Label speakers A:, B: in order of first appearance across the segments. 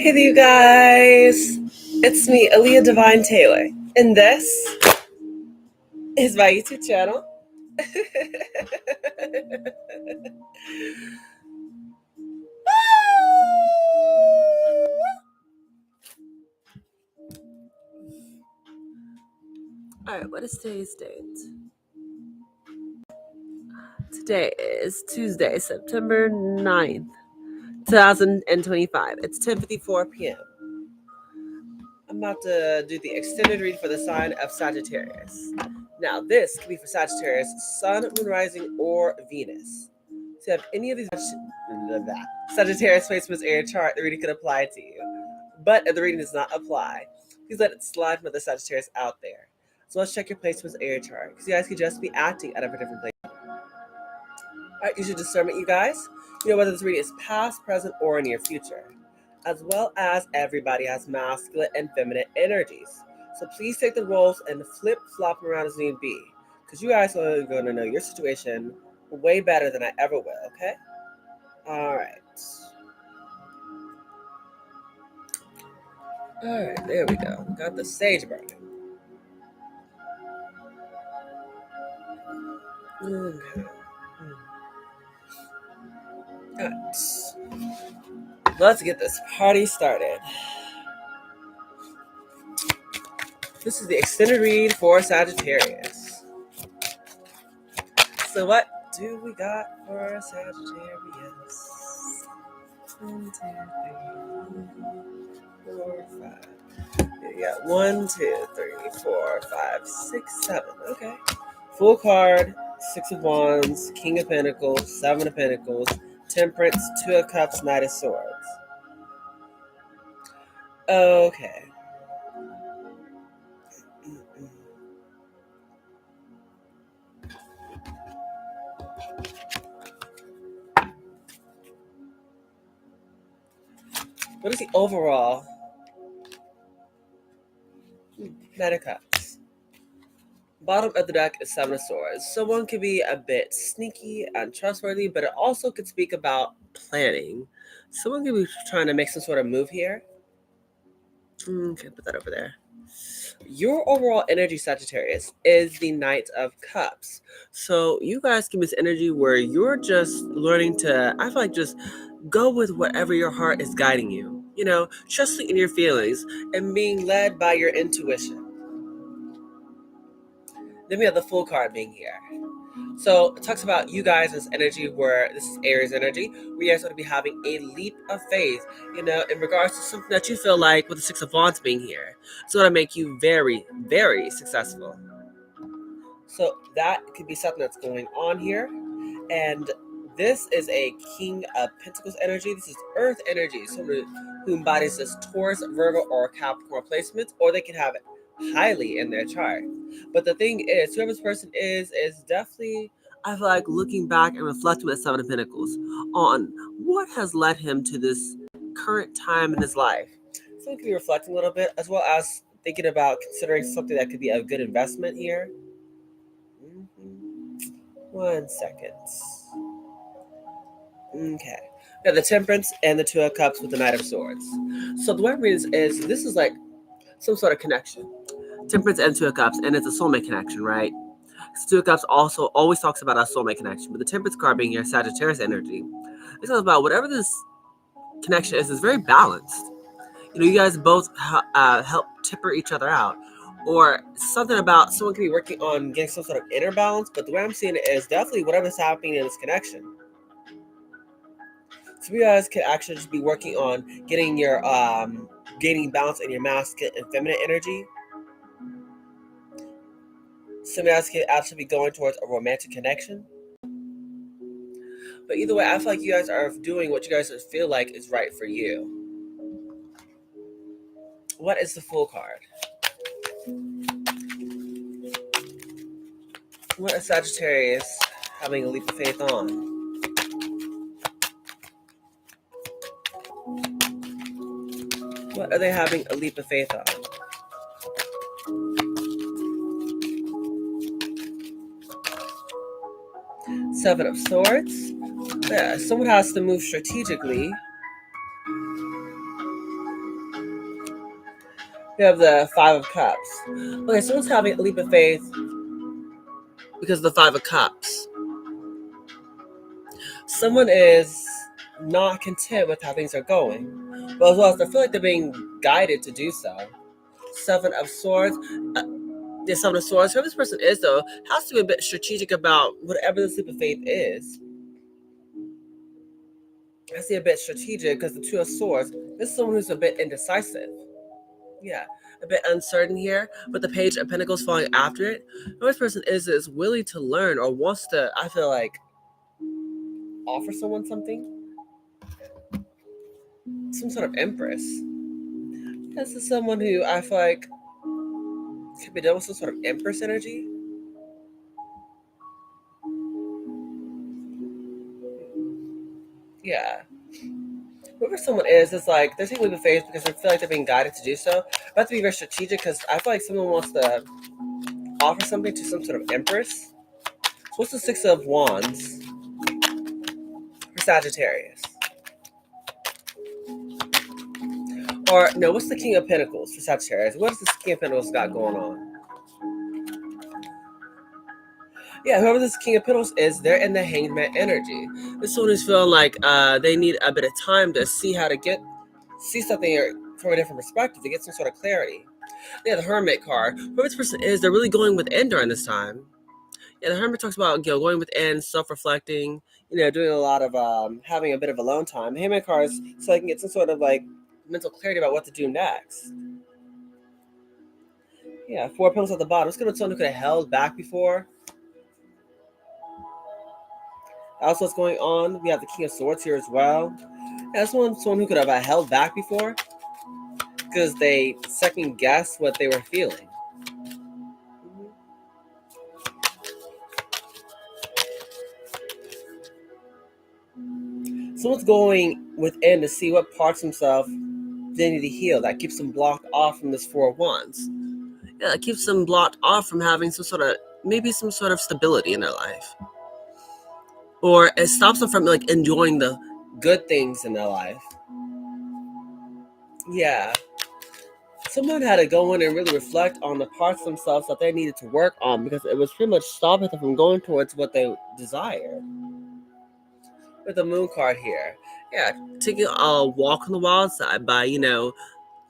A: Hey there, you guys. It's me, Aaliyah Divine Taylor, and this is my YouTube channel. Alright, what is today's date? Today is Tuesday, September 9th, 2025. It's 10:54 p.m. I'm about to do the extended read for the sign of Sagittarius. Now, this could be for Sagittarius, Sun, Moon, Rising, or Venus. So, if you have any of these Sagittarius placements in your chart, the reading could apply to you. But if the reading does not apply, please let it slide from the Sagittarius out there. So let's check your placements in your chart, because you guys could just be acting out of a different place. Alright, use your discernment, you guys. You know whether this reading is past, present, or near future. As well as everybody has masculine and feminine energies. So please take the roles and flip-flop them around as need be. Because you guys are going to know your situation way better than I ever will, okay? Alright. Alright, there we go. Got the sage burning. Okay. Alright. Let's get this party started. This is the extended read for Sagittarius. So what do we got for Sagittarius? 1, 2, 3, 4, 5. You got 1, 2, 3, 4, 5, 6, 7. Okay. Full card, 6 of Wands, King of Pentacles, 7 of Pentacles, Temperance, 2 of Cups, Knight of Swords. Okay. What is the overall Knight of Cups? Bottom of the deck is 7 of Swords. Someone could be a bit sneaky and trustworthy, but it also could speak about planning. Someone could be trying to make some sort of move here. Okay, put that over there. Your overall energy, Sagittarius, is the Knight of Cups. So you guys give this energy where you're just learning to, I feel like, just go with whatever your heart is guiding you. You know, trusting in your feelings and being led by your intuition. Then we have the Full card being here. So it talks about you guys' this energy where this is Aries energy, where you guys want to be having a leap of faith, you know, in regards to something that you feel like with the 6 of Wands being here. It's going to make you very, very successful. So that could be something that's going on here. And this is a King of Pentacles energy. This is Earth energy. Someone who embodies this Taurus, Virgo, or Capricorn placements, or they can have it highly in their chart. But the thing is, whoever this person is definitely, I feel like, looking back and reflecting with 7 of Pentacles on what has led him to this current time in his life. Someone could be reflecting a little bit, as well as thinking about considering something that could be a good investment here. 1 second. Okay. We have the Temperance and the 2 of Cups with the Knight of Swords. So the way it reads is this is like some sort of connection. Temperance and 2 of Cups, and it's a soulmate connection, right? 2 of Cups also always talks about a soulmate connection, but the Temperance card being your Sagittarius energy, it talks about whatever this connection is very balanced. You know, you guys both help temper each other out, or something about someone could be working on getting some sort of inner balance, but the way I'm seeing it is definitely whatever's happening in this connection. So you guys could actually just be working on getting your gaining balance in your masculine and feminine energy. Some of you guys could actually be going towards a romantic connection. But either way, I feel like you guys are doing what you guys feel like is right for you. What is the Fool card? What is Sagittarius having a leap of faith on? What are they having a leap of faith on? Seven of Swords. Yeah, someone has to move strategically. We have the Five of Cups. Okay, someone's having a leap of faith because of the Five of Cups. Someone is not content with how things are going, but as well as they feel like they're being guided to do so. Seven of Swords. The Seven of Swords. Whoever this person is, though, has to be a bit strategic about whatever this leap of faith is. Has to be a bit strategic because the Two of Swords. This is someone who's a bit indecisive. Yeah, a bit uncertain here, but the Page of Pentacles falling after it. Whoever this person is willing to learn or wants to, I feel like, offer someone something. Some sort of Empress. This is someone who I feel like could be done with some sort of Empress energy. Yeah. Whoever someone is, it's like they're taking a leap of faith because they feel like they're being guided to do so. But have to be very strategic because I feel like someone wants to offer something to some sort of Empress. So what's the Six of Wands for Sagittarius? Or no, what's the King of Pentacles for Sagittarius? What does this King of Pentacles got going on? Yeah, whoever this King of Pentacles is, they're in the Hanged Man energy. This one is feeling like they need a bit of time to see how to see something from a different perspective to get some sort of clarity. Yeah, the Hermit card. Whoever this person is, they're really going within during this time. Yeah, the Hermit talks about going within, self-reflecting, doing a lot of having a bit of alone time. The Hermit card is so I can get some sort of like mental clarity about what to do next. Yeah, Four Pentacles at the bottom. It's going to be someone who could have held back before. That's what's going on. We have the King of Swords here as well. Yeah, that's someone who could have held back before because they second guessed what they were feeling. Someone's going within to see what parts of themselves they need to heal. That keeps them blocked off from this Four of Wands. Yeah, that keeps them blocked off from having maybe some sort of stability in their life. Or it stops them from like enjoying the good things in their life. Yeah. Someone had to go in and really reflect on the parts of themselves that they needed to work on because it was pretty much stopping them from going towards what they desired. With the Moon card here. Yeah, taking a walk on the wild side by,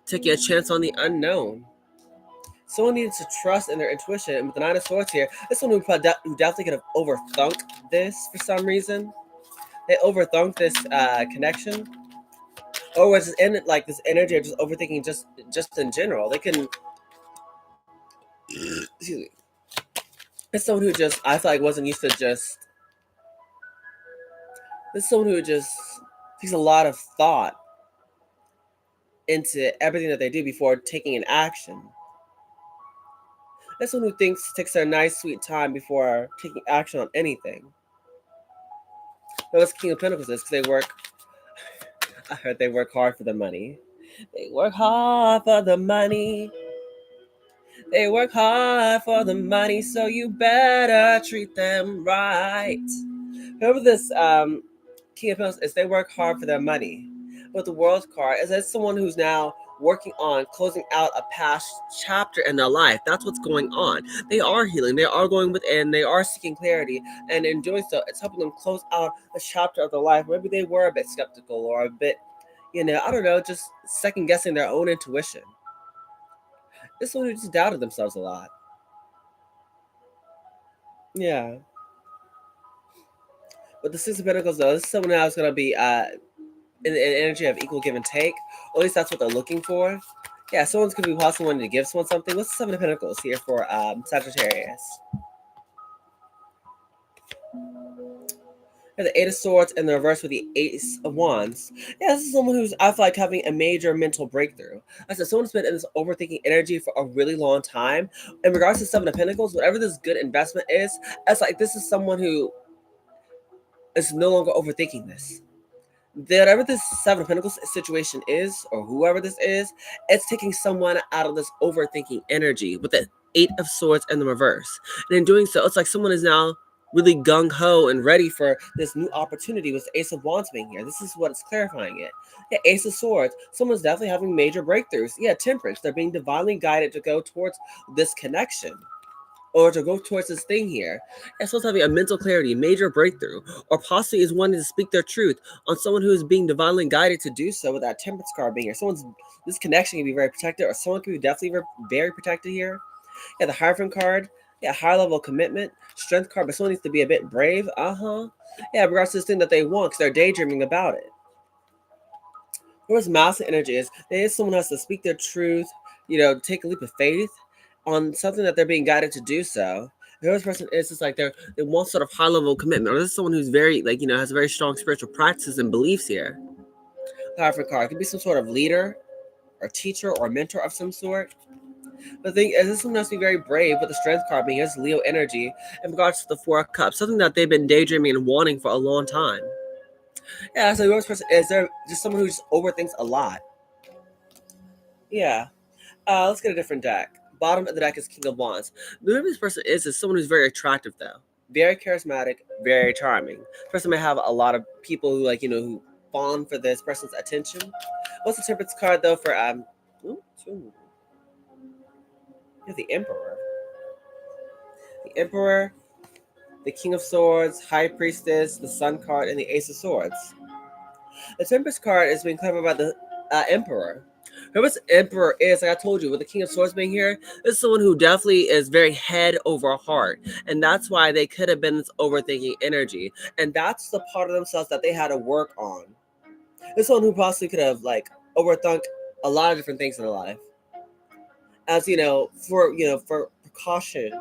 A: taking a chance on the unknown. Someone needed to trust in their intuition. And with the Nine of Swords here, this one who definitely could have overthunk this for some reason. They overthunk this connection. Or was it in like this energy of just overthinking just in general. They can excuse me. It's someone who just I feel like wasn't used to just this is someone who just takes a lot of thought into everything that they do before taking an action. That's someone who takes their nice sweet time before taking action on anything. That's King of Pentacles is because I heard they work hard for the money. They work hard for the money. They work hard for the money, so you better treat them right. Whoever this King of Pentacles is, they work hard for their money. But the World card is that someone who's now working on closing out a past chapter in their life. That's what's going on. They are healing. They are going within. They are seeking clarity. And in doing so, it's helping them close out a chapter of their life. Maybe they were a bit skeptical or a bit, I don't know, just second guessing their own intuition. This one who just doubted themselves a lot. Yeah. But the Six of Pentacles, though, this is someone else going to be in an energy of equal give and take. Or at least that's what they're looking for. Yeah, someone's going to be possibly wanting to give someone something. What's the Seven of Pentacles here for Sagittarius? And the Eight of Swords in the reverse with the Ace of Wands. Yeah, this is someone who's, I feel like, having a major mental breakthrough. I said, someone's been in this overthinking energy for a really long time. In regards to Seven of Pentacles, whatever this good investment is, it's like this is someone who is no longer overthinking this. Whatever this Seven of Pentacles situation is, or whoever this is, it's taking someone out of this overthinking energy with the Eight of Swords in the reverse. And in doing so, it's like someone is now really gung-ho and ready for this new opportunity with the Ace of Wands being here. This is what it's clarifying it. Yeah, Ace of Swords. Someone's definitely having major breakthroughs. Yeah, Temperance. They're being divinely guided to go towards this connection or to go towards this thing here. Yeah, someone's having a mental clarity, major breakthrough, or possibly is wanting to speak their truth on someone who is being divinely guided to do so with that Temperance card being here. This connection can be very protected, or someone can be definitely very protected here. Yeah, the Hierophant card. Yeah, high level commitment. Strength card, but someone needs to be a bit brave. Yeah, in regards to this thing that they want, because they're daydreaming about it. Whereas massive energy is, there is someone who has to speak their truth, take a leap of faith on something that they're being guided to do so. Whoever this person is, just like they want sort of high level commitment, or this is someone who's very has very strong spiritual practices and beliefs here. The Hierophant card, it could be some sort of leader, or teacher, or mentor of some sort. The thing is, this one has to be very brave with the Strength card being his Leo energy in regards to the Four of Cups, something that they've been daydreaming and wanting for a long time. Yeah, so whoever this person is, they're just someone who just overthinks a lot. Yeah. Let's get a different deck. Bottom of the deck is King of Wands. Whoever this person is someone who's very attractive, though. Very charismatic, very charming. This person may have a lot of people who, who fawn for this person's attention. What's the Temperance card, though, for, you have the Emperor. The Emperor, the King of Swords, High Priestess, the Sun card, and the Ace of Swords. The Temperance card is being covered by the Emperor. Whoever this Emperor is, like I told you, with the King of Swords being here, this is someone who definitely is very head over heart. And that's why they could have been this overthinking energy. And that's the part of themselves that they had to work on. This someone who possibly could have, overthunk a lot of different things in their life. As, for precaution.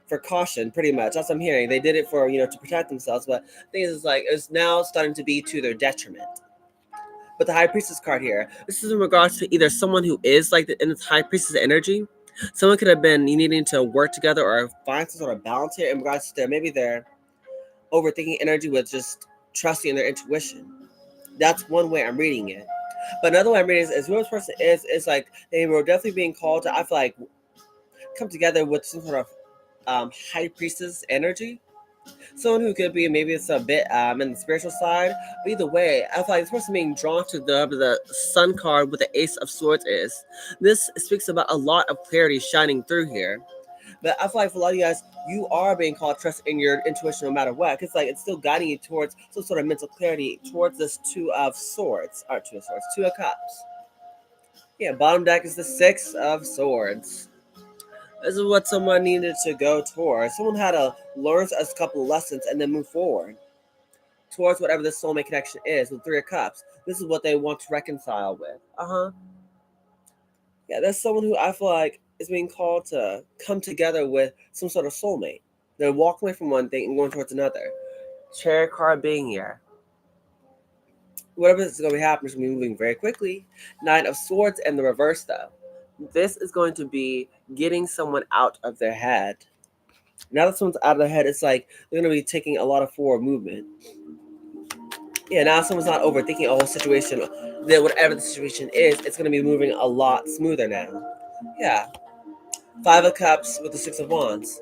A: For caution, pretty much. That's what I'm hearing. They did it for, to protect themselves. But the thing is, it's now starting to be to their detriment. But the High Priestess card here, this is in regards to either someone who is in this High Priestess energy. Someone could have been needing to work together or find some sort of balance here in regards to maybe their overthinking energy with just trusting in their intuition. That's one way I'm reading it. But another way I'm reading is who this person is like they were definitely being called to, I feel like, come together with some sort of High Priestess energy. Someone who could be maybe it's a bit in the spiritual side. But either way, I feel like this person being drawn to the Sun card with the Ace of Swords is. This speaks about a lot of clarity shining through here. But I feel like for a lot of you guys, you are being called to trust in your intuition no matter what. Because it's still guiding you towards some sort of mental clarity towards this Two of Swords. Or Two of Swords, Two of Cups. Yeah, bottom deck is the Six of Swords. This is what someone needed to go towards. Someone had to learn a couple of lessons and then move forward towards whatever this soulmate connection is with Three of Cups. This is what they want to reconcile with. Yeah, that's someone who I feel like is being called to come together with some sort of soulmate. They're walking away from one thing and going towards another. Chariot card being here. Whatever is going to be happening is going to be moving very quickly. Nine of Swords and the reverse, though. This is going to be getting someone out of their head. Now that someone's out of their head, it's like they're going to be taking a lot of forward movement. Yeah, now someone's not overthinking a whole situation. Then whatever the situation is, it's going to be moving a lot smoother now. Yeah. Five of Cups with the Six of Wands.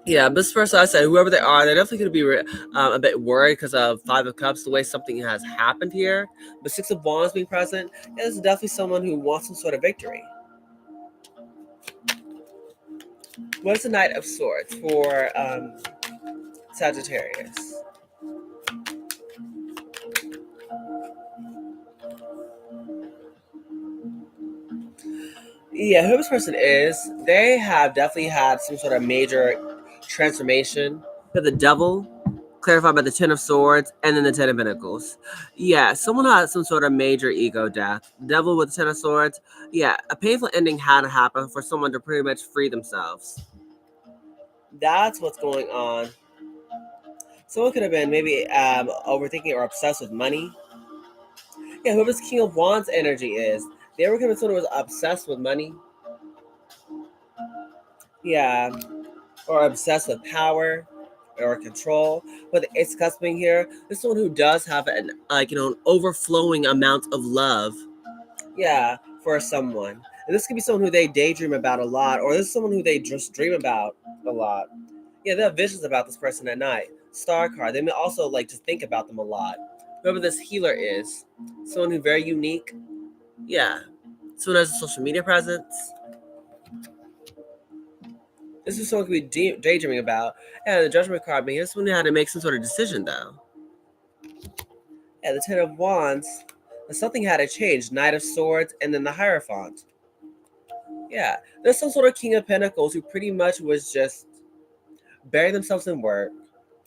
A: Yeah, this person, I said, whoever they are, they're definitely going to be a bit worried because of Five of Cups, the way something has happened here. But Six of Wands being present, yeah, this is definitely someone who wants some sort of victory. What is the Knight of Swords for Sagittarius? Yeah, whoever this person is, they have definitely had some sort of major transformation. The Devil, clarified by the Ten of Swords, and then the Ten of Pentacles. Yeah, someone had some sort of major ego death. Devil with the Ten of Swords. Yeah, a painful ending had to happen for someone to pretty much free themselves. That's what's going on. Someone could have been maybe overthinking or obsessed with money. Yeah, whoever's King of Wands energy is, they were someone who was obsessed with money. Yeah, or obsessed with power or control. But the Ace of Cups being here, this is someone who does have an an overflowing amount of love. Yeah, for someone. And this could be someone who they daydream about a lot, or this is someone who they just dream about a lot. Yeah, they have visions about this person at night. Star card. They may also like just think about them a lot. Whoever this healer is, someone who's very unique. Yeah, someone has a social media presence. This is someone who could be daydreaming about. Yeah, the judgment card being this one had to make some sort of decision though. Yeah, the Ten of Wands. Something had to change. Knight of Swords, and then the Hierophant. Yeah, there's some sort of King of Pentacles who pretty much was just burying themselves in work.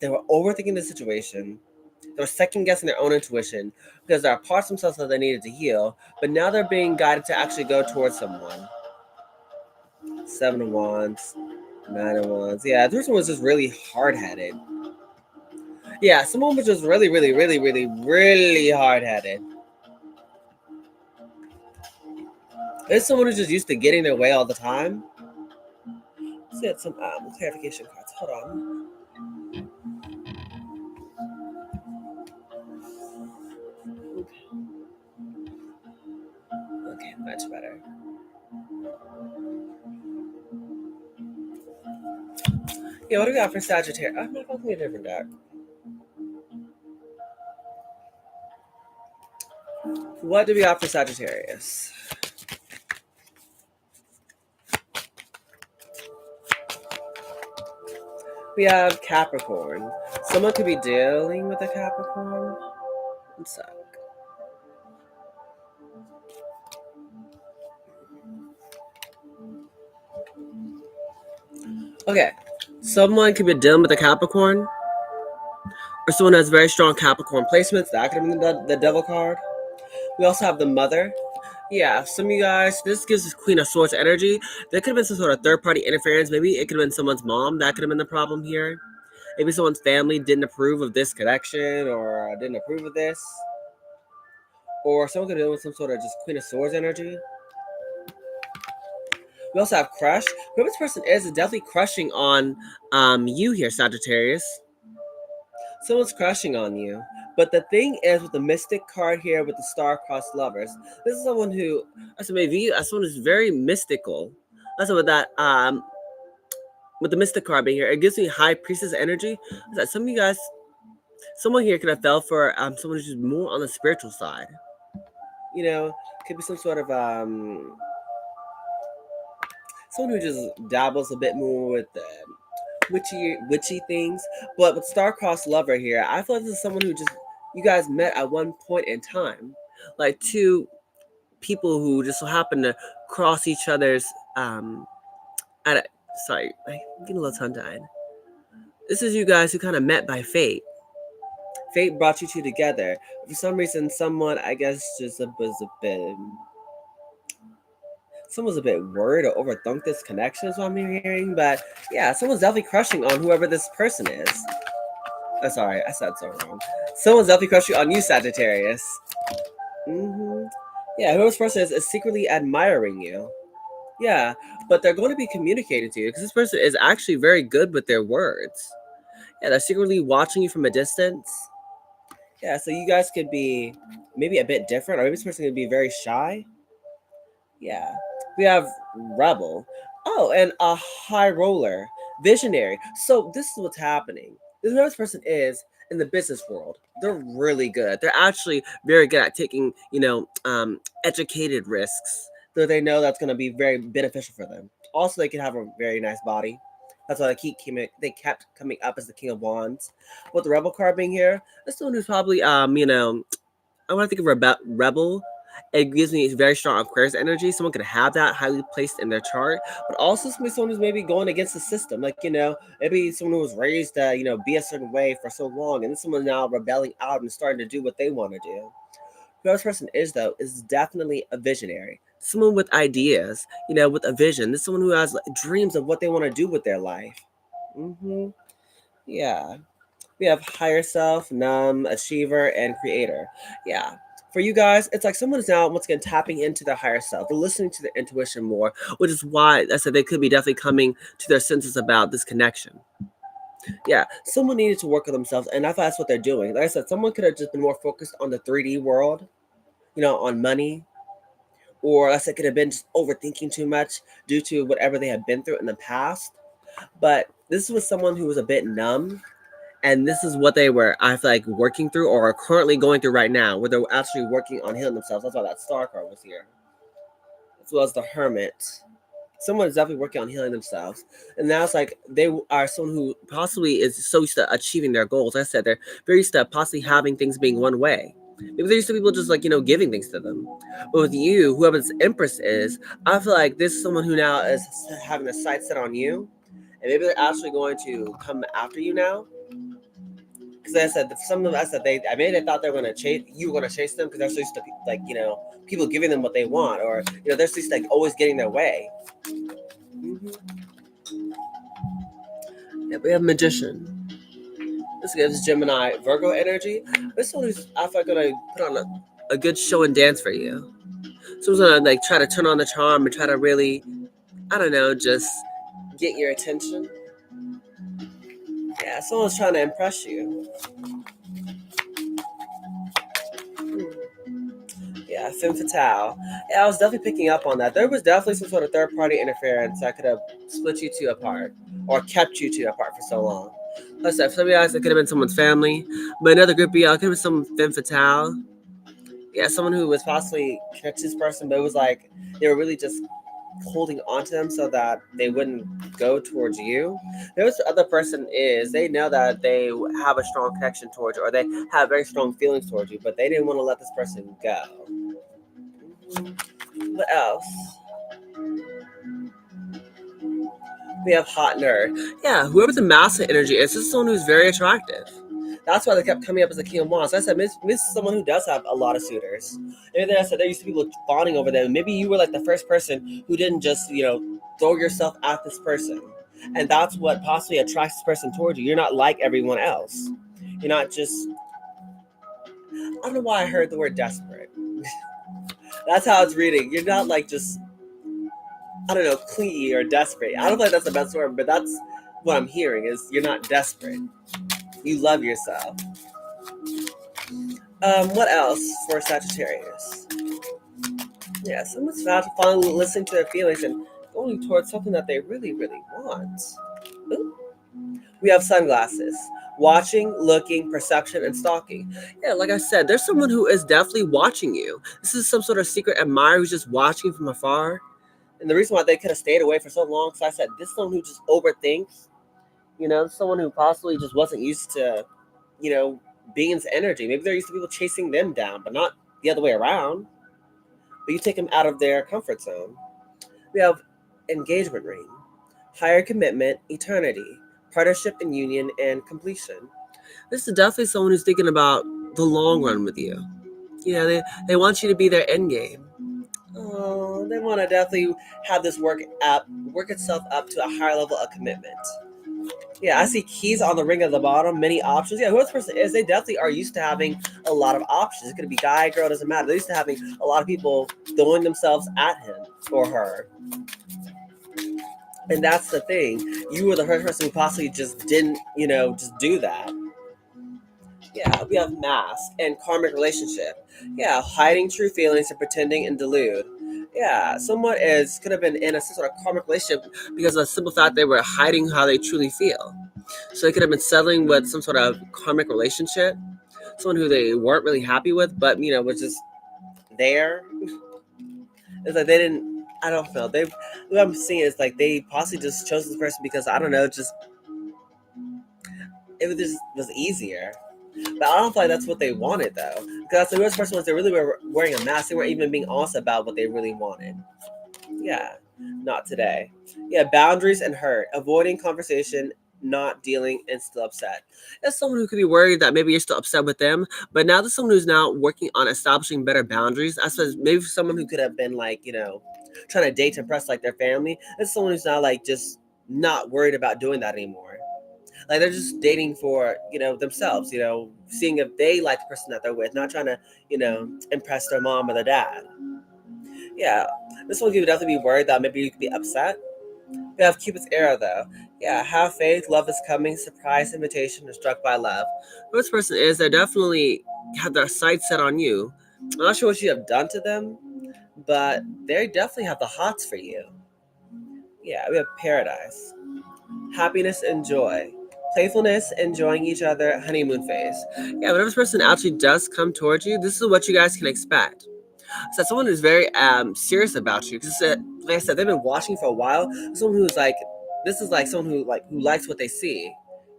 A: They were overthinking the situation. They were second guessing their own intuition because there are parts of themselves that they needed to heal, but now they're being guided to actually go towards someone. Seven of Wands, Nine of Wands. Yeah, this one was just really hard headed. Yeah, someone was just really, really, really, really, really hard headed. There's someone who's just used to getting their way all the time. Let's get some clarification cards. Hold on. Okay, much better. Yeah, what do we got for Sagittarius? I'm not going to a different deck. What do we got for Sagittarius? We have Capricorn. Someone could be dealing with a Capricorn. One sec. Okay, someone could be dealing with a Capricorn, or someone has very strong Capricorn placements. That could have been the Devil card. We also have the Mother. Yeah, some of you guys, this gives us Queen of Swords energy. There could have been some sort of third-party interference. Maybe it could have been someone's mom. That could have been the problem here. Maybe someone's family didn't approve of this connection or didn't approve of this. Or someone could have been with some sort of just Queen of Swords energy. We also have crush. Whoever this person is definitely crushing on you here, Sagittarius. Someone's crushing on you. But the thing is, with the Mystic card here with the star-crossed lovers, this is someone who, as maybe as someone who's very mystical. Also with that, with the Mystic card being here, it gives me High Priestess energy. That some of you guys, someone here could have fell for someone who's just more on the spiritual side. You know, could be some sort of someone who just dabbles a bit more with witchy things. But with star-crossed lover here, I feel like this is someone who just you guys met at one point in time, like two people who just so happen to cross each other's at a, sorry, I'm getting a little tongue-tied. This is you guys who kind of met by fate. Fate brought you two together. For some reason, someone I guess just was a bit. Someone's a bit worried or overthunk this connection is what I'm hearing, but yeah, someone's definitely crushing on whoever this person is. Oh, sorry, I said so wrong. Someone's definitely crushing on you, Sagittarius. Yeah, whoever this person is secretly admiring you. Yeah, but they're going to be communicating to you because this person is actually very good with their words. Yeah, they're secretly watching you from a distance. Yeah, so you guys could be maybe a bit different, or maybe this person could be very shy. Yeah. We have Rebel. Oh, and a High Roller. Visionary. So this is what's happening. This person is in the business world. They're really good. They're actually very good at taking, educated risks. So they know that's going to be very beneficial for them. Also, they can have a very nice body. That's why they kept coming up as the King of Wands. With the Rebel card being here, this one who's probably, I want to think of Rebel. It gives me very strong Aquarius energy. Someone could have that highly placed in their chart, but also someone who's maybe going against the system. Like, maybe someone who was raised to, be a certain way for so long, and then someone now rebelling out and starting to do what they want to do. Who this person is, though, is definitely a visionary. Someone with ideas, with a vision. This is someone who has dreams of what they want to do with their life. Yeah. We have higher self, numb, achiever, and creator. Yeah. For you guys, it's like someone is now once again tapping into their higher self. They're listening to their intuition more, which is why I said they could be definitely coming to their senses about this connection. Yeah, someone needed to work on themselves, and I thought that's what they're doing. Like I said, someone could have just been more focused on the 3D world, on money, or I could have been just overthinking too much due to whatever they had been through in the past. But this was someone who was a bit numb, and this is what they were, I feel like, working through or are currently going through right now, where they're actually working on healing themselves. That's why that star card was here, as well as the hermit. Someone is definitely working on healing themselves, and now it's like they are someone who possibly is so used to achieving their goals. Like I said, they're very used to possibly having things being one way. Maybe they're used to people just like giving things to them. But with you, whoever this empress is, I feel like this is someone who now is having a sight set on you, and maybe they're actually going to come after you now. Because I said some of us that they thought they were gonna chase you were gonna chase them because they're so used to like people giving them what they want, or they're so used to like always getting their way. Yeah, we have magician. This gives Gemini Virgo energy. This one is I feel like gonna put on a good show and dance for you. Someone's gonna like try to turn on the charm and try to really, I don't know, just get your attention. Yeah, someone's trying to impress you. Yeah, femme fatale. Yeah, I was definitely picking up on that. There was definitely some sort of third party interference that could have split you two apart or kept you two apart for so long. Plus, for some of you guys, it could have been someone's family, but another group of y'all could have been some femme fatale. Yeah, someone who was possibly connected to this person, but it was like they were really just holding on to them so that they wouldn't go towards you. This other person is they know that they have a strong connection towards you, or they have very strong feelings towards you, but they didn't want to let this person go. What else? We have hot nerd. Yeah, whoever the master energy is, this is someone who's very attractive. That's why they kept coming up as the King of Wands. I said, Miss is someone who does have a lot of suitors. And then I said, there used to be people fawning over them. Maybe you were like the first person who didn't just, throw yourself at this person. And that's what possibly attracts this person towards you. You're not like everyone else. You're not just, I don't know why I heard the word desperate. That's how it's reading. You're not like just, I don't know, clingy or desperate. I don't think that's the best word, but that's what I'm hearing is you're not desperate. You love yourself. What else for Sagittarius? Yeah, someone's finally listening to their feelings and going towards something that they really, really want. Ooh. We have sunglasses. Watching, looking, perception, and stalking. Yeah, like I said, there's someone who is definitely watching you. This is some sort of secret admirer who's just watching from afar. And the reason why they could have stayed away for so long, because I said, this is someone who just overthinks. Someone who possibly just wasn't used to, being in this energy. Maybe they're used to people chasing them down, but not the other way around. But you take them out of their comfort zone. We have engagement ring, higher commitment, eternity, partnership and union, and completion. This is definitely someone who's thinking about the long run with you. They want you to be their end game. Oh, they want to definitely have this work itself up to a higher level of commitment. Yeah, I see keys on the ring at the bottom, many options. Yeah, whoever this person is, they definitely are used to having a lot of options. It could be guy, girl, doesn't matter. They're used to having a lot of people throwing themselves at him or her. And that's the thing. You were the first person who possibly just didn't, just do that. Yeah, we have mask and karmic relationship. Yeah, hiding true feelings and pretending and delude. Yeah, someone could have been in a sort of karmic relationship because of the simple fact they were hiding how they truly feel. So they could have been settling with some sort of karmic relationship, someone who they weren't really happy with, but was just there. It's like they didn't. I don't know. What I'm seeing is like they possibly just chose this person because I don't know. Just it was easier. But I don't feel like that's what they wanted though. Because the worst person was they really were wearing a mask. They weren't even being honest about what they really wanted. Yeah, not today. Yeah, boundaries and hurt, avoiding conversation, not dealing, and still upset. That's someone who could be worried that maybe you're still upset with them, but now there's someone who's now working on establishing better boundaries. I suppose maybe someone who could have been like, trying to date to impress like their family. That's someone who's now like just not worried about doing that anymore. Like they're just dating for, themselves, seeing if they like the person that they're with, not trying to, impress their mom or their dad. Yeah, this one you would definitely be worried that maybe you could be upset. We have Cupid's arrow though. Yeah, have faith, love is coming, surprise, invitation, or struck by love. Who this person is, they definitely have their sights set on you. I'm not sure what you have done to them, but they definitely have the hots for you. Yeah, we have paradise. happiness and joy. Playfulness, enjoying each other, honeymoon phase. Yeah, whenever this person actually does come towards you, this is what you guys can expect. So someone who's very serious about you, because like I said, they've been watching for a while. Someone who's like, this is like someone who likes what they see.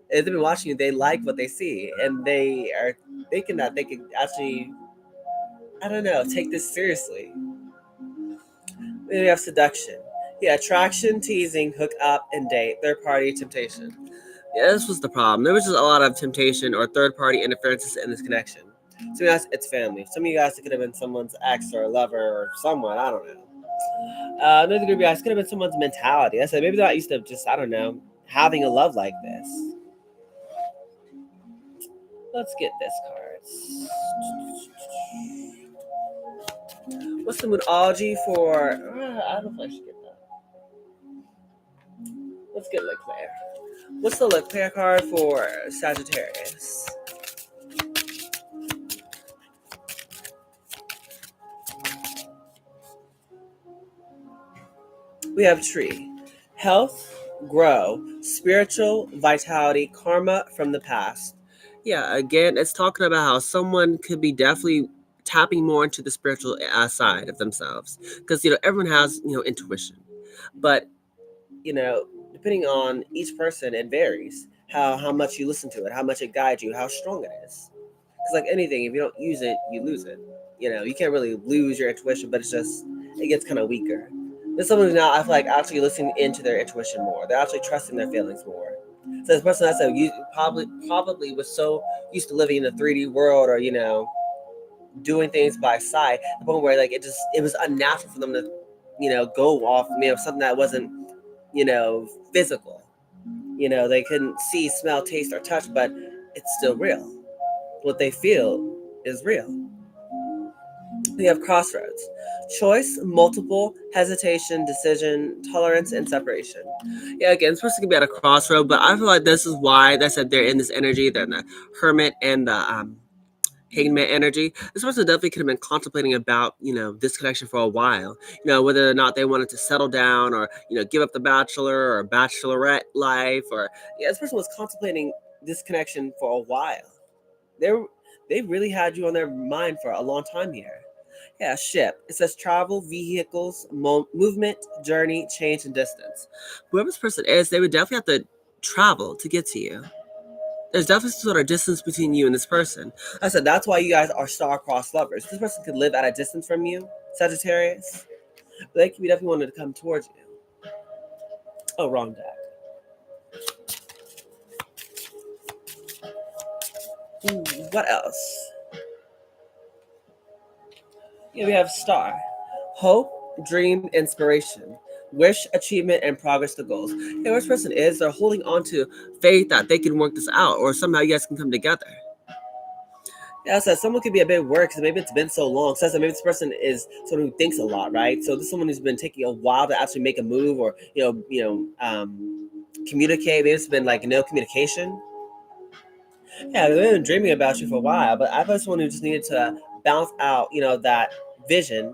A: If they've been watching you, they like what they see, and they are thinking that they could actually, I don't know, take this seriously. Then we have seduction. Yeah, attraction, teasing, hook up, and date. Third party temptation. Yeah, this was the problem. There was just a lot of temptation or third party interferences in this connection. Some of you guys, it's family. Some of you guys, it could have been someone's ex or lover or someone. I don't know. Another group of you guys could have been someone's mentality. I said maybe they're not used to just, I don't know, having a love like this. Let's get this card. What's the moodology for? I don't know if I should get that. Let's get Leclerc. What's the Leclerc card for Sagittarius? We have tree. Health, grow, spiritual, vitality, karma from the past. Yeah, again, it's talking about how someone could be definitely tapping more into the spiritual side of themselves. Because, everyone has, intuition. But, depending on each person, it varies. How much you listen to it, how much it guides you, how strong it is. Because like anything, if you don't use it, you lose it. You can't really lose your intuition, but it gets kind of weaker. There's someone who's now, I feel like, actually listening into their intuition more. They're actually trusting their feelings more. So this person I said you probably was so used to living in the 3D world, or doing things by sight, the point where like it was unnatural for them to go off something that wasn't physical. They couldn't see, smell, taste, or touch, but it's still real. What they feel is real. We have crossroads. Choice, multiple, hesitation, decision, tolerance, and separation. Yeah, again, this person could be at a crossroad, but I feel like this is why they said they're in this energy. They're in the hermit and the hangman energy. This person definitely could have been contemplating about, this connection for a while. Whether or not they wanted to settle down or, give up the bachelor or bachelorette life, or this person was contemplating this connection for a while. They really had you on their mind for a long time here. Yeah, ship. It says travel, vehicles, movement, journey, change, and distance. Whoever this person is, they would definitely have to travel to get to you. There's definitely some sort of distance between you and this person. I said that's why you guys are star-crossed lovers. This person could live at a distance from you, Sagittarius, but they could definitely wanted to come towards you. Oh, wrong deck. What else? Yeah, we have star. Hope, dream, inspiration. Wish, achievement, and progress to goals. Yeah, this person is, they're holding on to faith that they can work this out, or somehow you guys can come together. Yeah, so someone could be a bit worried because maybe it's been so long. So maybe this person is someone who thinks a lot, right? So this is someone who's been taking a while to actually make a move, or communicate. Maybe it's been like no communication. Yeah, they've been dreaming about you for a while, but I was someone who just needed to bounce out, that vision,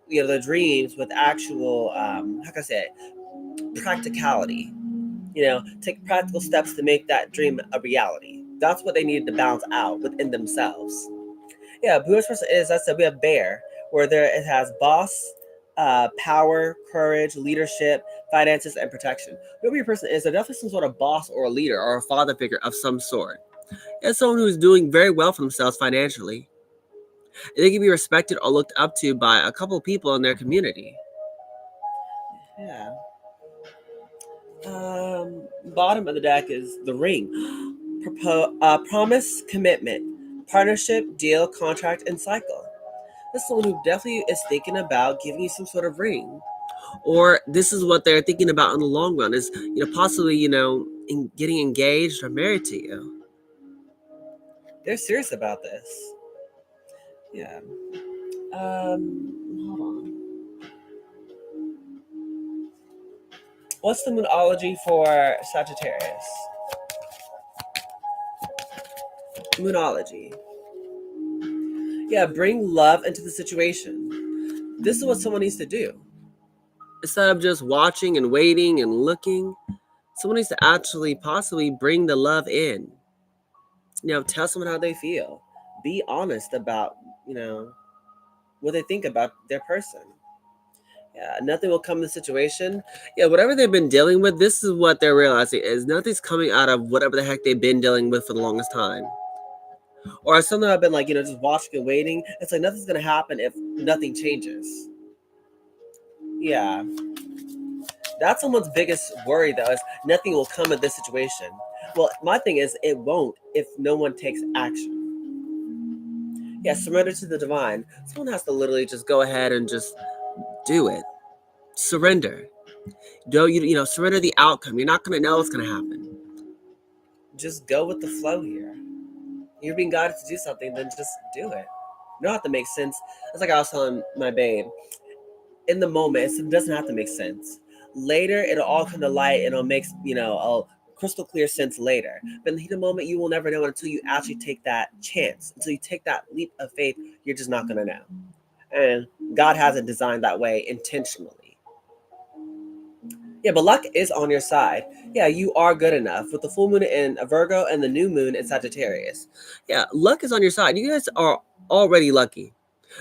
A: the dreams with actual, how can I say it, practicality. Take practical steps to make that dream a reality. That's what they needed to bounce out within themselves. Yeah, Buddhist person is, I said, we have bear, where it has boss, power, courage, leadership, finances, and protection. Whoever your person is, they're definitely some sort of boss or a leader or a father figure of some sort. It's someone who's doing very well for themselves financially. They can be respected or looked up to by a couple of people in their community. Yeah. Bottom of the deck is the ring. Promise, commitment, partnership, deal, contract, and cycle. This is someone who definitely is thinking about giving you some sort of ring. Or this is what they're thinking about in the long run, is possibly in getting engaged or married to you. They're serious about this. Yeah. Hold on. What's the moonology for Sagittarius? Moonology. Yeah, bring love into the situation. This is what someone needs to do. Instead of just watching and waiting and looking, Someone needs to actually possibly bring the love in. Tell someone how they feel. Be honest about, you know, what they think about their person. Yeah, nothing will come in the situation. Yeah, whatever they've been dealing with, this is what they're realizing is nothing's coming out of whatever the heck they've been dealing with for the longest time. Or something I've been like, just watching and waiting. It's like nothing's gonna happen if nothing changes. Yeah. That's someone's biggest worry though, is nothing will come of this situation. Well, my thing is it won't if no one takes action. Yeah, surrender to the divine. Someone has to literally just go ahead and just do it. Surrender. Don't surrender the outcome. You're not gonna know what's gonna happen. Just go with the flow here. You're being guided to do something, then just do it. You don't have to make sense. It's like I was telling my babe. In the moment, it doesn't have to make sense. Later, it'll all come to light and it'll make, a crystal clear sense later. But in the heat of the moment, you will never know until you actually take that chance. Until you take that leap of faith, you're just not going to know. And God has it designed that way intentionally. Yeah, but luck is on your side. Yeah, you are good enough with the full moon in Virgo and the new moon in Sagittarius. Yeah, luck is on your side. You guys are already lucky.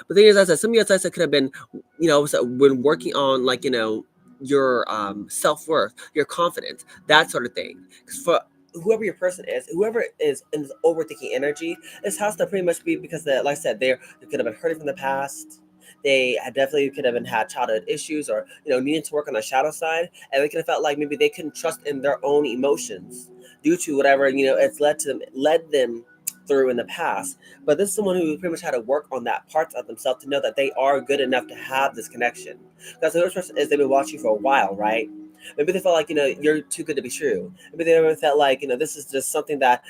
A: But the thing is, I said some of your could have been, when working on like your self worth, your confidence, that sort of thing. Because for whoever your person is, whoever is in this overthinking energy, this has to pretty much be because like I said, they could have been hurting from the past. They definitely could have been had childhood issues, or needing to work on the shadow side, and they could have felt like maybe they couldn't trust in their own emotions due to whatever it's led them through in the past. But this is someone who pretty much had to work on that part of themselves to know that they are good enough to have this connection. Because the other person is they've been watching you for a while, right? Maybe they felt like you're too good to be true. Maybe they ever felt like this is just something that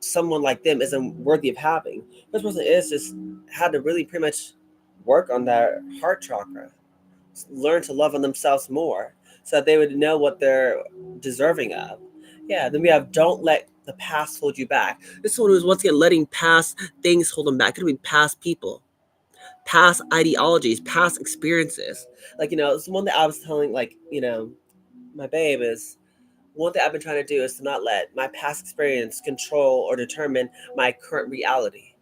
A: someone like them isn't worthy of having. This person is just had to really pretty much work on their heart chakra, learn to love on themselves more, so that they would know what they're deserving of. Yeah, then we have don't let the past hold you back. This is someone who's once again letting past things hold them back. It could be past people, past ideologies, past experiences. Like, it's one that I was telling, like, my babe is one thing I've been trying to do is to not let my past experience control or determine my current reality.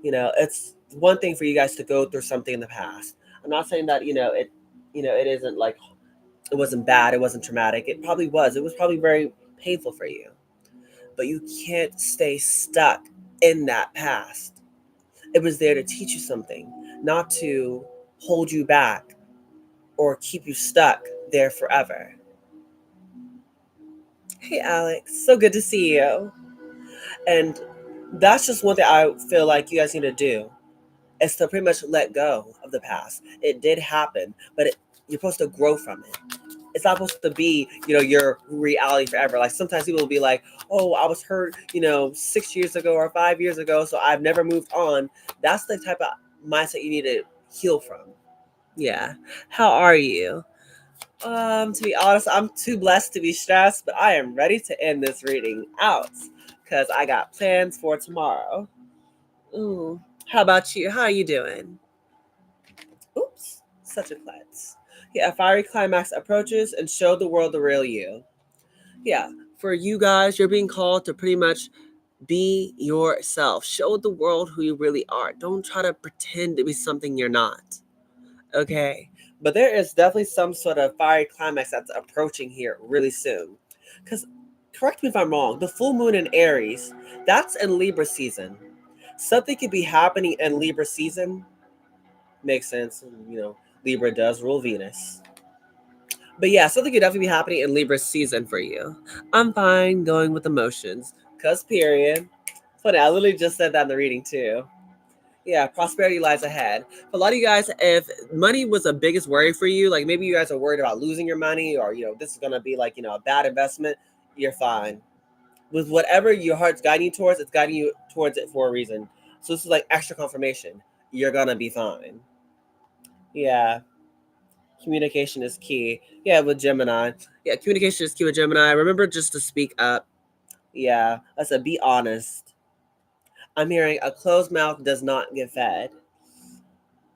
A: It's one thing for you guys to go through something in the past. I'm not saying that, it isn't like it wasn't bad, it wasn't traumatic. It probably was. It was probably very painful for you. But you can't stay stuck in that past. It was there to teach you something, not to hold you back or keep you stuck there forever. Hey, Alex, so good to see you. And that's just one thing I feel like you guys need to do is to pretty much let go of the past. It did happen, but you're supposed to grow from it. It's not supposed to be, your reality forever. Like sometimes people will be like, oh, I was hurt, 6 years ago or 5 years ago, so I've never moved on. That's the type of mindset you need to heal from. Yeah. How are you? To be honest, I'm too blessed to be stressed, but I am ready to end this reading out because I got plans for tomorrow. Ooh. How about you? How are you doing? Oops, such a klutz. Yeah, a fiery climax approaches and show the world the real you. Yeah, for you guys, you're being called to pretty much be yourself. Show the world who you really are. Don't try to pretend to be something you're not. Okay? But there is definitely some sort of fiery climax that's approaching here really soon. Because, correct me if I'm wrong, the full moon in Aries, that's in Libra season. Something could be happening in Libra season. Makes sense. Libra does rule Venus. But yeah, something could definitely be happening in Libra season for you. I'm fine going with emotions. Cause period. Funny, I literally just said that in the reading too. Yeah, prosperity lies ahead. For a lot of you guys, if money was the biggest worry for you, like maybe you guys are worried about losing your money, or this is gonna be like a bad investment, you're fine. With whatever your heart's guiding you towards, it's guiding you towards it for a reason. So this is like extra confirmation. You're gonna be fine. Yeah. Communication is key. Yeah, with Gemini. Yeah, communication is key with Gemini. Remember just to speak up. Yeah, I said be honest. I'm hearing a closed mouth does not get fed.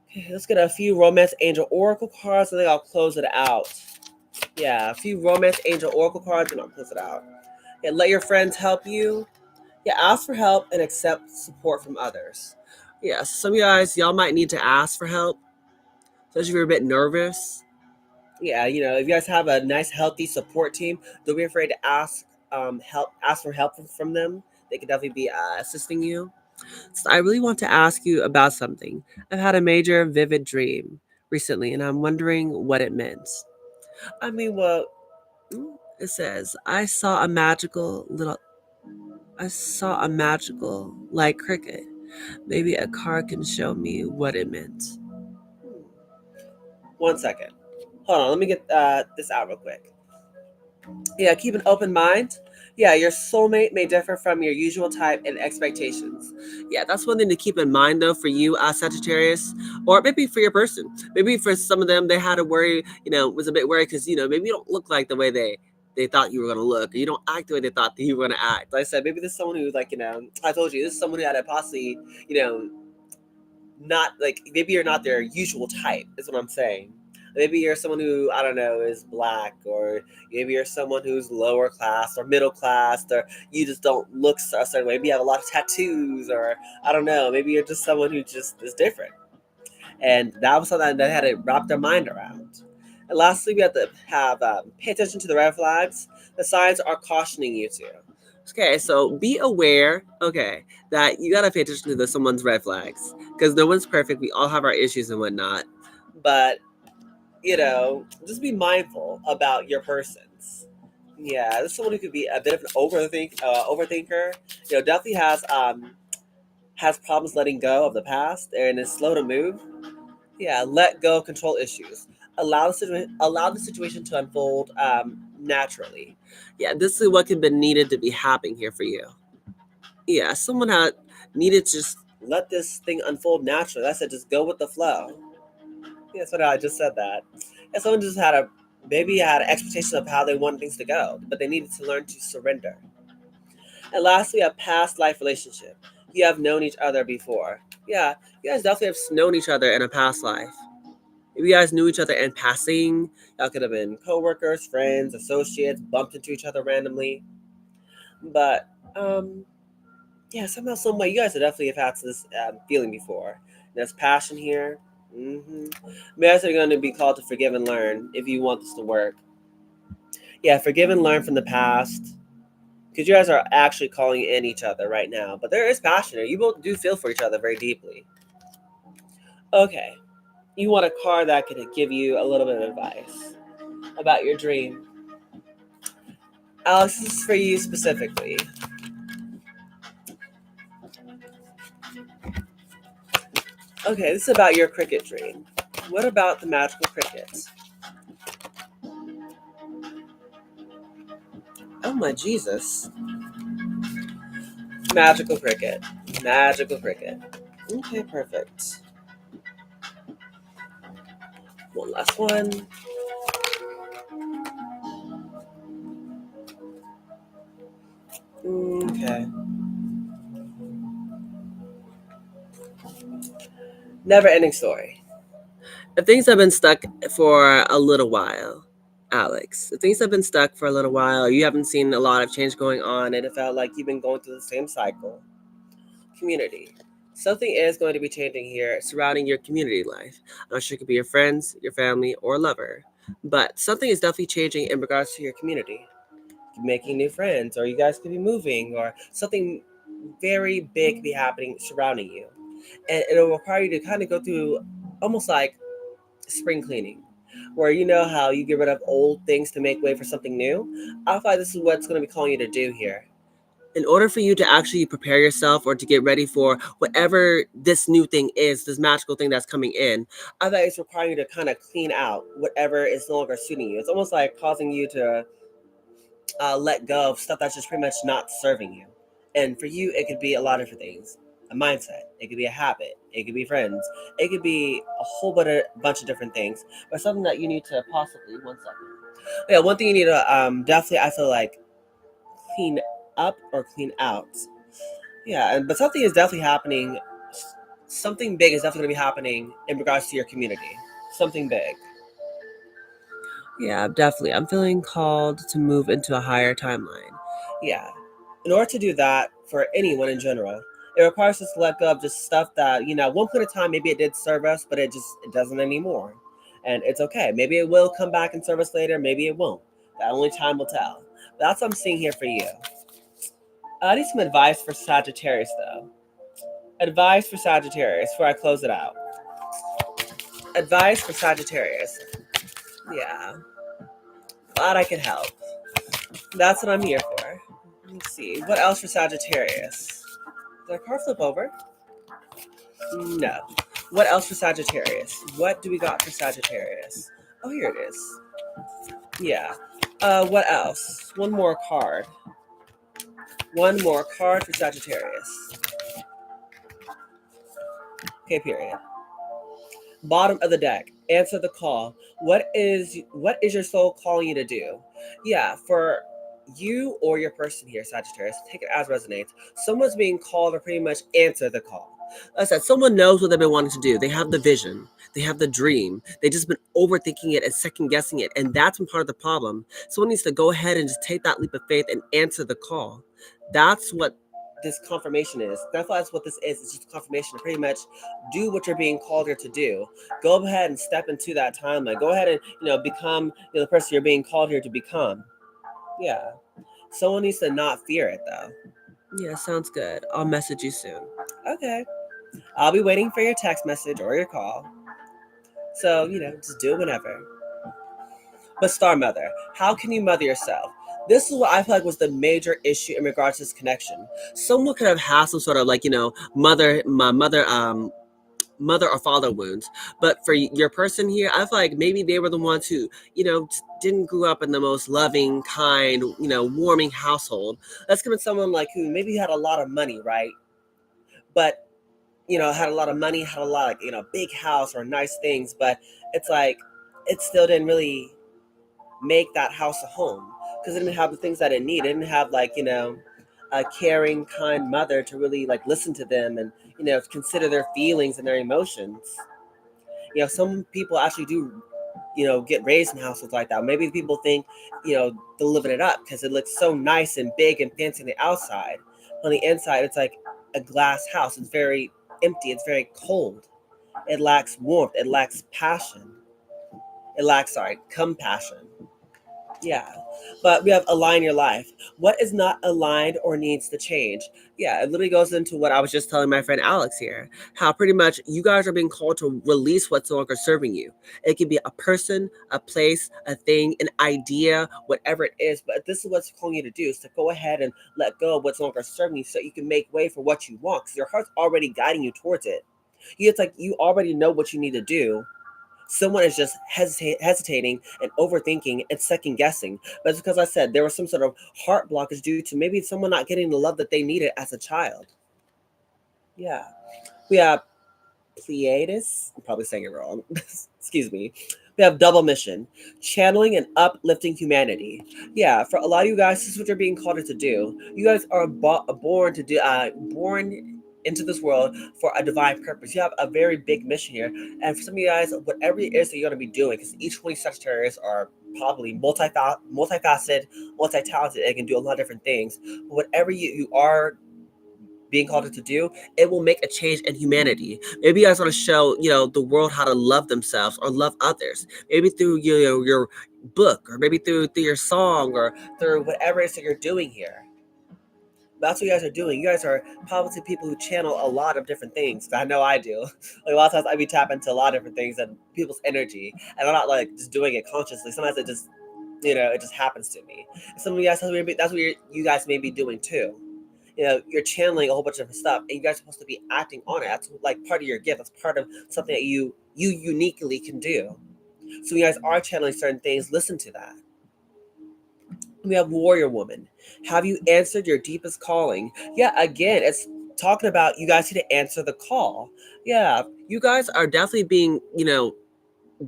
A: Okay, let's get a few romance angel oracle cards and then I'll close it out. Yeah, a few romance angel oracle cards and I'll close it out. Yeah, let your friends help you. Yeah, ask for help and accept support from others. Yeah, some of you guys, y'all might need to ask for help, especially if you're a bit nervous. Yeah, if you guys have a nice, healthy support team, don't be afraid to ask for help from them. They could definitely be assisting you. So I really want to ask you about something. I've had a major, vivid dream recently, and I'm wondering what it meant. I mean, well, it says I saw a magical like cricket. Maybe a card can show me what it meant. 1 second. Hold on, let me get this out real quick. Yeah, keep an open mind. Yeah, your soulmate may differ from your usual type and expectations. Yeah, that's one thing to keep in mind though for you, Sagittarius, or maybe for your person. Maybe for some of them, they had a worry. Was a bit worried because maybe you don't look like the way they thought you were gonna look, or you don't act the way they thought that you were gonna act. Like I said, maybe this is someone who's like I told you this is someone who had a possibly not like maybe you're not their usual type. Is what I'm saying. Maybe you're someone who I don't know is black, or maybe you're someone who's lower class or middle class, or you just don't look a certain way. Maybe you have a lot of tattoos, or I don't know. Maybe you're just someone who just is different, and that was something that they had to wrap their mind around. And lastly, we have to have pay attention to the red flags. The signs are cautioning you to. Okay, so be aware. Okay, that you gotta pay attention to someone's red flags because no one's perfect. We all have our issues and whatnot, but just be mindful about your persons. Yeah, there's someone who could be a bit of an overthinker. Definitely has problems letting go of the past and is slow to move. Yeah, let go, control issues. Allow the situation to unfold naturally. Yeah, this is what could be needed to be happening here for you. Yeah, someone had needed to just let this thing unfold naturally. I said, just go with the flow. Yeah, that's what I just said that. And someone just had a maybe had an expectation of how they wanted things to go, but they needed to learn to surrender. And lastly, a past life relationship. You have known each other before. Yeah, you guys definitely have known each other in a past life. If you guys knew each other in passing, y'all could have been coworkers, friends, associates, bumped into each other randomly. But yeah, somehow, some way, you guys have definitely have had this feeling before. There's passion here. You guys are going to be called to forgive and learn if you want this to work. Yeah, forgive and learn from the past. Because you guys are actually calling in each other right now. But there is passion here. You both do feel for each other very deeply. Okay. You want a card that could give you a little bit of advice about your dream. Alex, this is for you specifically. Okay, this is about your cricket dream. What about the magical crickets? Oh my Jesus. Magical cricket. Magical cricket. Okay, perfect. One last one. Okay. Never ending story. If things have been stuck for a little while, Alex, if things have been stuck for a little while, you haven't seen a lot of change going on, and it felt like you've been going through the same cycle. Community. Something is going to be changing here surrounding your community life. I'm not sure it could be your friends, your family, or lover, but something is definitely changing in regards to your community. Making new friends, or you guys could be moving, or something very big could be happening surrounding you. And it'll require you to kind of go through almost like spring cleaning, where you know how you get rid of old things to make way for something new. I feel like this is what's going to be calling you to do here. In order for you to actually prepare yourself or to get ready for whatever this new thing is, this magical thing that's coming in, I feel like it's requiring you to kind of clean out whatever is no longer suiting you. It's almost like causing you to let go of stuff that's just pretty much not serving you. And for you, it could be a lot of different things. A mindset. It could be a habit. It could be friends. It could be a whole bunch of different things. But something that you need to possibly, 1 second. Yeah, one thing you need to definitely, I feel like, clean up or clean out. Yeah, but something is definitely happening. Something big is definitely going to be happening in regards to your community. Something big. Yeah, definitely. I'm feeling called to move into a higher timeline. Yeah. In order to do that for anyone in general, it requires us to let go of just stuff that, at one point in time, maybe it did serve us, but it doesn't anymore. And it's okay. Maybe it will come back and serve us later. Maybe it won't. That only time will tell. But that's what I'm seeing here for you. I need some advice for Sagittarius, though. Advice for Sagittarius before I close it out. Advice for Sagittarius. Yeah. Glad I could help. That's what I'm here for. Let's see. What else for Sagittarius? Did our car flip over? No. What else for Sagittarius? What do we got for Sagittarius? Oh, here it is. Yeah. What else? One more card. One more card for Sagittarius. Okay, period. Bottom of the deck. Answer the call. What is your soul calling you to do? Yeah, for you or your person here, Sagittarius, take it as resonates. Someone's being called to pretty much answer the call. Like I said, someone knows what they've been wanting to do. They have the vision. They have the dream. They just been overthinking it and second guessing it. And that's been part of the problem. Someone needs to go ahead and just take that leap of faith and answer the call. That's what this confirmation is. That's what this is. It's just confirmation to pretty much do what you're being called here to do. Go ahead and step into that timeline. Go ahead and become the person you're being called here to become. Yeah. Someone needs to not fear it though. Yeah, sounds good. I'll message you soon. Okay. I'll be waiting for your text message or your call. So, just do it whenever. But Star Mother, how can you mother yourself? This is what I feel like was the major issue in regards to this connection. Someone could have had some sort of mother or father wounds. But for your person here, I feel like maybe they were the ones who, didn't grow up in the most loving, kind, warming household. That's gonna be someone like who maybe had a lot of money, right? But had a lot of money, had a lot of, big house or nice things, but it's like it still didn't really make that house a home because it didn't have the things that it needed. It didn't have like, a caring, kind mother to really like listen to them and, consider their feelings and their emotions. Some people actually do, get raised in households like that. Maybe people think, they're living it up because it looks so nice and big and fancy on the outside. On the inside, it's like a glass house. It's very empty. It's very cold. It lacks warmth. It lacks passion. It lacks, compassion. Yeah. But we have align your life. What is not aligned or needs to change? Yeah, it literally goes into what I was just telling my friend Alex here. How pretty much you guys are being called to release what's no longer serving you. It could be a person, a place, a thing, an idea, whatever it is. But this is what's calling you to do is to go ahead and let go of what's no longer serving you so you can make way for what you want. Because your heart's already guiding you towards it. It's like you already know what you need to do. Someone is just hesitating and overthinking and second guessing. But it's because I said there was some sort of heart blockage due to maybe someone not getting the love that they needed as a child. Yeah. We have Pleiades. I'm probably saying it wrong. Excuse me. We have double mission, channeling and uplifting humanity. Yeah, for a lot of you guys, this is what you're being called to do. You guys are born to do, born into this world for a divine purpose. You have a very big mission here, and for some of you guys, whatever it is that you're going to be doing, because each one of these Sagittarius are probably multifaceted, multi-talented, and can do a lot of different things. But whatever you are being called to do, it will make a change in humanity. Maybe you guys want to show, the world how to love themselves or love others. Maybe through your book, or maybe through your song, or through whatever it is that you're doing here. That's what you guys are doing. You guys are probably people who channel a lot of different things. I know I do. Like a lot of times I be tapping into a lot of different things and people's energy, and I'm not like just doing it consciously. Sometimes it just, it just happens to me. Some of you guys, that's what you guys may be doing too. You're channeling a whole bunch of different stuff, and you guys are supposed to be acting on it. That's like part of your gift. That's part of something that you uniquely can do. So you guys are channeling certain things. Listen to that. We have warrior woman. Have you answered your deepest calling? Yeah, again, it's talking about you guys need to answer the call. Yeah, you guys are definitely being,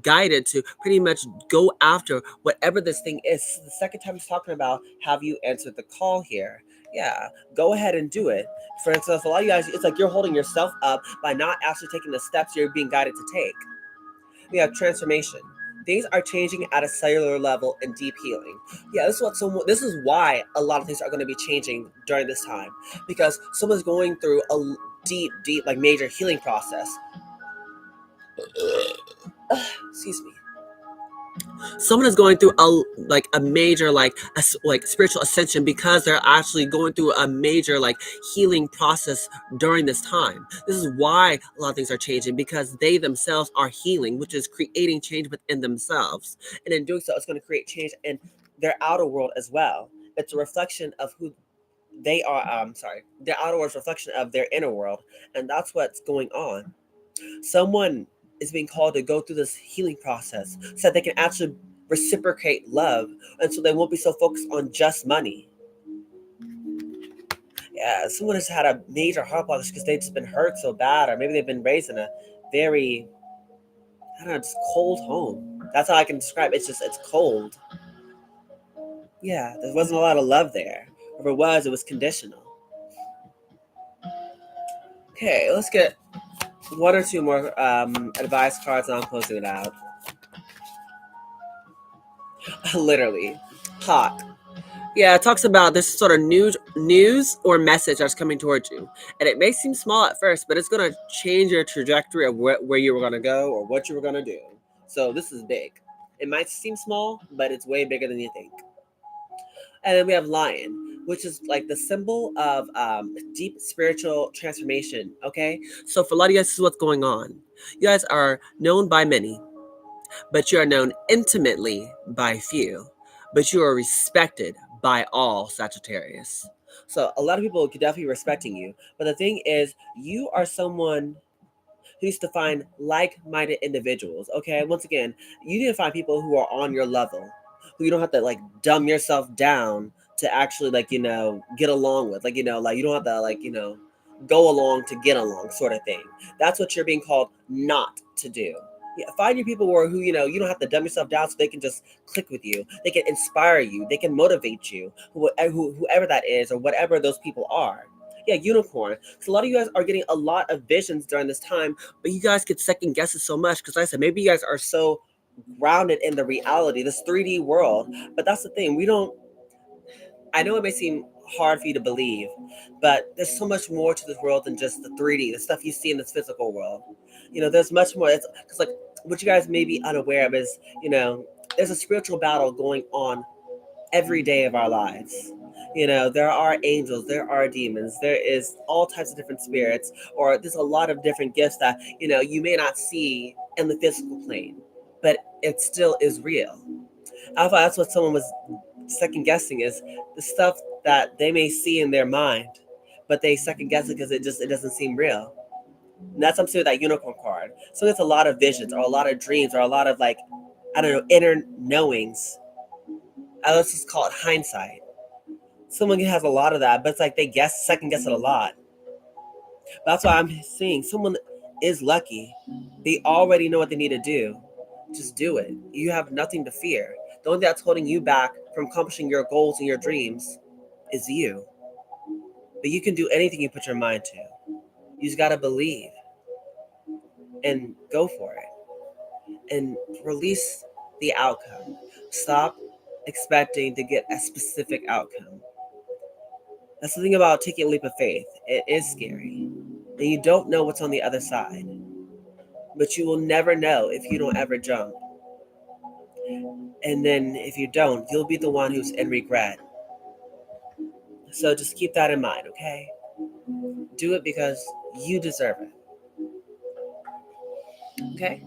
A: guided to pretty much go after whatever this thing is. The second time he's talking about have you answered the call here. Yeah, go ahead and do it. For instance, a lot of you guys, it's like you're holding yourself up by not actually taking the steps you're being guided to take. We have transformation. Things are changing at a cellular level and deep healing. Yeah, this is why a lot of things are going to be changing during this time, because someone's going through a deep, like major healing process. Excuse me. Someone is going through a major like spiritual ascension, because they're actually going through a major like healing process during this time. This is why a lot of things are changing, because they themselves are healing, which is creating change within themselves, and in doing so it's going to create change in their outer world as well. It's a reflection of who they are. Sorry, their outer world is a reflection of their inner world, and that's what's going on. Someone is being called to go through this healing process so that they can actually reciprocate love, and so they won't be so focused on just money. Yeah, someone has had a major heart blockage because they've just been hurt so bad, or maybe they've been raised in a very, I don't know, just cold home. That's how I can describe it. It's cold. Yeah, there wasn't a lot of love there. If it was, it was conditional. Okay, let's get one or two more advice cards, and I'm closing it out. Literally, hot. Yeah, it talks about this sort of news or message that's coming towards you. And it may seem small at first, but it's going to change your trajectory of where you were going to go or what you were going to do. So this is big. It might seem small, but it's way bigger than you think. And then we have lion, which is like the symbol of deep spiritual transformation. Okay. So for a lot of you guys, this is what's going on. You guys are known by many, but you are known intimately by few, but you are respected by all, Sagittarius. So a lot of people could definitely be respecting you, but the thing is, you are someone who needs to find like-minded individuals. Okay, once again, you need to find people who are on your level, who you don't have to like dumb yourself down to actually like get along with. Like like you don't have to like go along to get along, sort of thing. That's what you're being called not to do. Yeah, find your people who you don't have to dumb yourself down, so they can just click with you. They can inspire you. They can motivate you. Whoever that is, or whatever those people are. Yeah, unicorn. So a lot of you guys are getting a lot of visions during this time, but you guys get second guesses so much because, like I said, maybe you guys are so grounded in the reality, this 3D world. But that's the thing. We don't. I know it may seem hard for you to believe, but there's so much more to this world than just the 3D, the stuff you see in this physical world. There's much more. It's because like what you guys may be unaware of is, there's a spiritual battle going on every day of our lives. There are angels, there are demons, there is all types of different spirits, or there's a lot of different gifts that you may not see in the physical plane, but it still is real. I thought that's what someone was second guessing, is the stuff that they may see in their mind, but they second guess it because it doesn't seem real. And that's something with that unicorn card. So it's a lot of visions, or a lot of dreams, or a lot of like, I don't know, inner knowings. Let's just call it hindsight. Someone has a lot of that, but it's like they second guess it a lot. That's why I'm seeing someone is lucky. They already know what they need to do. Just do it. You have nothing to fear. The only thing that's holding you back from accomplishing your goals and your dreams is you. But you can do anything you put your mind to. You just gotta believe and go for it. And release the outcome. Stop expecting to get a specific outcome. That's the thing about taking a leap of faith. It is scary. And you don't know what's on the other side. But you will never know if you don't ever jump. And then if you don't, you'll be the one who's in regret. So just keep that in mind, okay? Do it because you deserve it. Okay?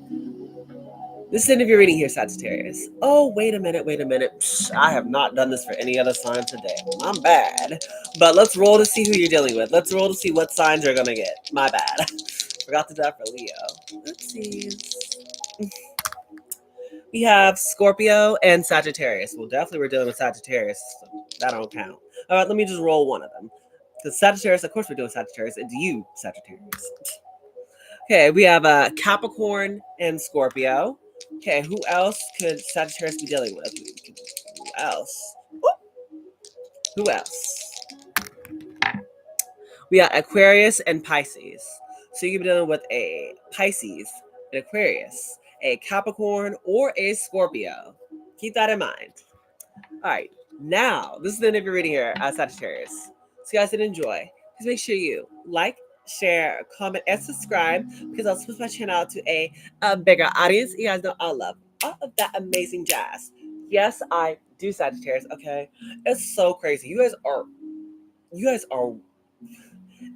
A: This is the end of your reading here, Sagittarius. Oh, wait a minute. Psh, I have not done this for any other sign today. I'm bad. But let's roll to see who you're dealing with. Let's roll to see what signs you're going to get. My bad. Forgot to do that for Leo. Oopsies. We have Scorpio and Sagittarius. Well, definitely we're dealing with Sagittarius. So that don't count. All right, let me just roll one of them. Because Sagittarius, of course we're doing Sagittarius. It's you, Sagittarius. Okay, we have Capricorn and Scorpio. Okay, who else could Sagittarius be dealing with? Who else? Who else? We got Aquarius and Pisces. So you're dealing with a Pisces, an Aquarius, a Capricorn, or a Scorpio. Keep that in mind. All right, now this is the end of your reading here at Sagittarius. So you guys did enjoy. Please make sure you like, share, comment, and subscribe because I'll switch my channel out to a bigger audience. You guys know I love all of that amazing jazz. Yes, I do Sagittarius. Okay, it's so crazy. You guys are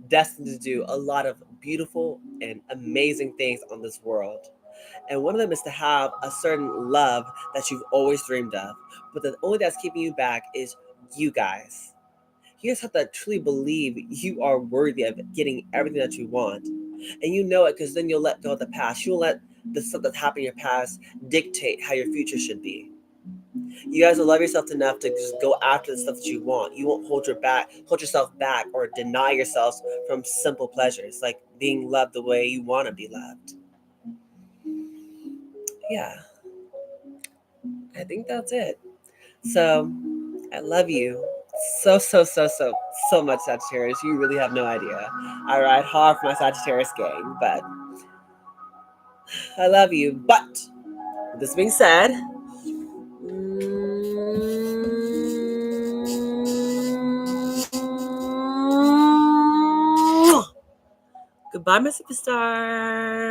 A: destined to do a lot of beautiful and amazing things on this world. And one of them is to have a certain love that you've always dreamed of. But the only that's keeping you back is you guys. You guys have to truly believe you are worthy of getting everything that you want. And you know it because then you'll let go of the past. You'll let the stuff that's happened in your past dictate how your future should be. You guys will love yourself enough to just go after the stuff that you want. You won't hold yourself back or deny yourselves from simple pleasures like being loved the way you want to be loved. Yeah, I think that's it. So I love you so much, Sagittarius. You really have no idea. I ride hard for my Sagittarius gang, but I love you. But with this being said, goodbye, my superstars.